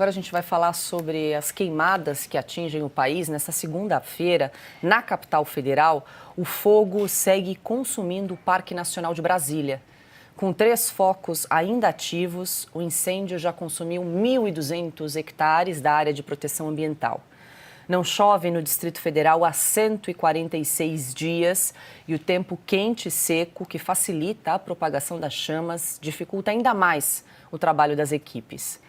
Agora a gente vai falar sobre as queimadas que atingem o país. Nessa segunda-feira, na capital federal, o fogo segue consumindo o Parque Nacional de Brasília. Com 3 focos ainda ativos, o incêndio já consumiu 1.200 hectares da área de proteção ambiental. Não chove no Distrito Federal há 146 dias e o tempo quente e seco, que facilita a propagação das chamas, dificulta ainda mais o trabalho das equipes.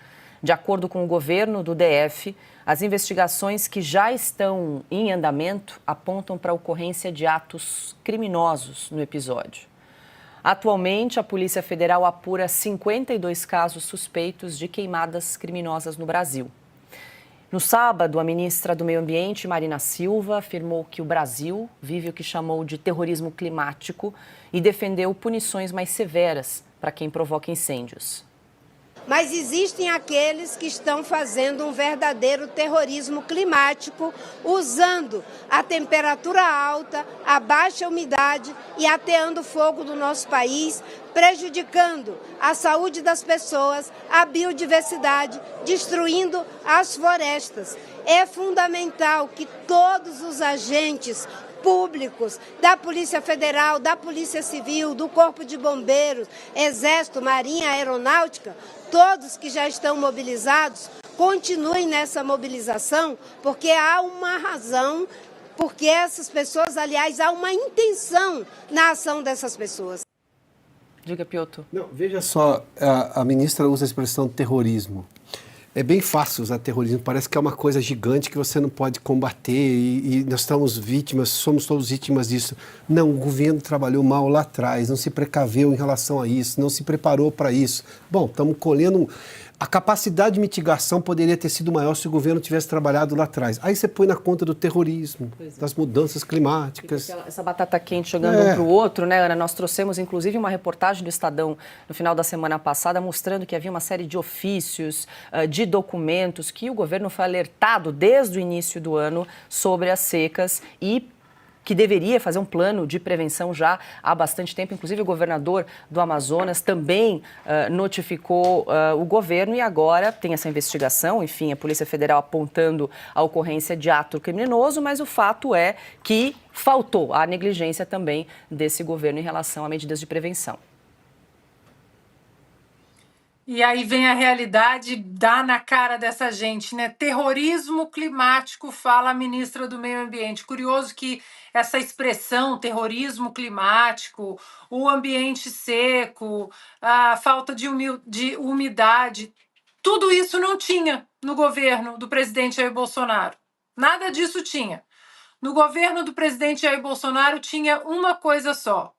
De acordo com o governo do DF, as investigações que já estão em andamento apontam para a ocorrência de atos criminosos no episódio. Atualmente, a Polícia Federal apura 52 casos suspeitos de queimadas criminosas no Brasil. No sábado, a ministra do Meio Ambiente, Marina Silva, afirmou que o Brasil vive o que chamou de terrorismo climático e defendeu punições mais severas para quem provoca incêndios. Mas existem aqueles que estão fazendo um verdadeiro terrorismo climático, usando a temperatura alta, a baixa umidade e ateando fogo no nosso país, prejudicando a saúde das pessoas, a biodiversidade, destruindo as florestas. É fundamental que todos os agentes públicos, da Polícia Federal, da Polícia Civil, do Corpo de Bombeiros, Exército, Marinha, Aeronáutica, todos que já estão mobilizados, continuem nessa mobilização, porque há uma razão, porque essas pessoas, aliás, há uma intenção na ação dessas pessoas. Diga, Piotr. Não, veja só, a ministra usa a expressão terrorismo. É bem fácil usar terrorismo, parece que é uma coisa gigante que você não pode combater e nós estamos vítimas, somos todos vítimas disso. Não, o governo trabalhou mal lá atrás, não se precaveu em relação a isso, não se preparou para isso. Bom, estamos colhendo... A capacidade de mitigação poderia ter sido maior se o governo tivesse trabalhado lá atrás. Aí você põe na conta do terrorismo, das mudanças climáticas. Essa batata quente jogando um para o outro, né, Ana? Nós trouxemos, inclusive, uma reportagem do Estadão no final da semana passada mostrando que havia uma série de ofícios, de documentos que o governo foi alertado desde o início do ano sobre as secas e que deveria fazer um plano de prevenção já há bastante tempo. Inclusive, o governador do Amazonas também notificou o governo e agora tem essa investigação. Enfim, a Polícia Federal apontando a ocorrência de ato criminoso, mas o fato é que faltou a negligência também desse governo em relação a medidas de prevenção. E aí vem a realidade, dá na cara dessa gente, né? Terrorismo climático, fala a ministra do Meio Ambiente. Curioso que essa expressão, terrorismo climático, o ambiente seco, a falta de umidade, tudo isso não tinha no governo do presidente Jair Bolsonaro. Nada disso tinha. No governo do presidente Jair Bolsonaro tinha uma coisa só: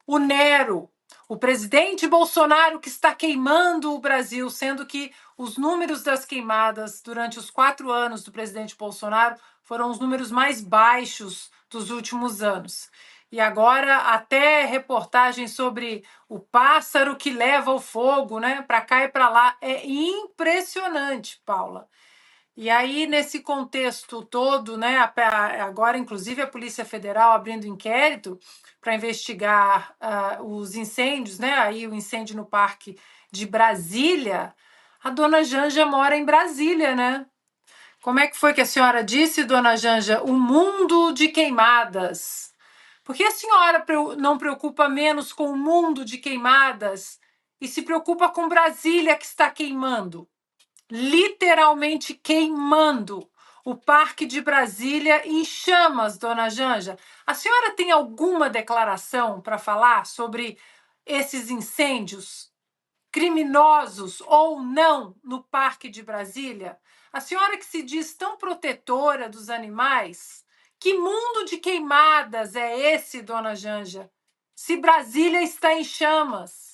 o Nero. O presidente Bolsonaro que está queimando o Brasil, sendo que os números das queimadas durante os 4 anos do presidente Bolsonaro foram os números mais baixos dos últimos anos. E agora até reportagem sobre o pássaro que leva o fogo, né, para cá e para lá. É impressionante, Paula. E aí, nesse contexto todo, né, agora, inclusive, a Polícia Federal abrindo inquérito para investigar os incêndios, né, aí o incêndio no Parque de Brasília. A dona Janja mora em Brasília, né? Como é que foi que a senhora disse, dona Janja? O mundo de queimadas. Por que a senhora não preocupa menos com o mundo de queimadas e se preocupa com Brasília que está queimando? Literalmente queimando o Parque de Brasília em chamas, dona Janja. A senhora tem alguma declaração para falar sobre esses incêndios criminosos ou não no Parque de Brasília? A senhora que se diz tão protetora dos animais, que mundo de queimadas é esse, dona Janja? Se Brasília está em chamas.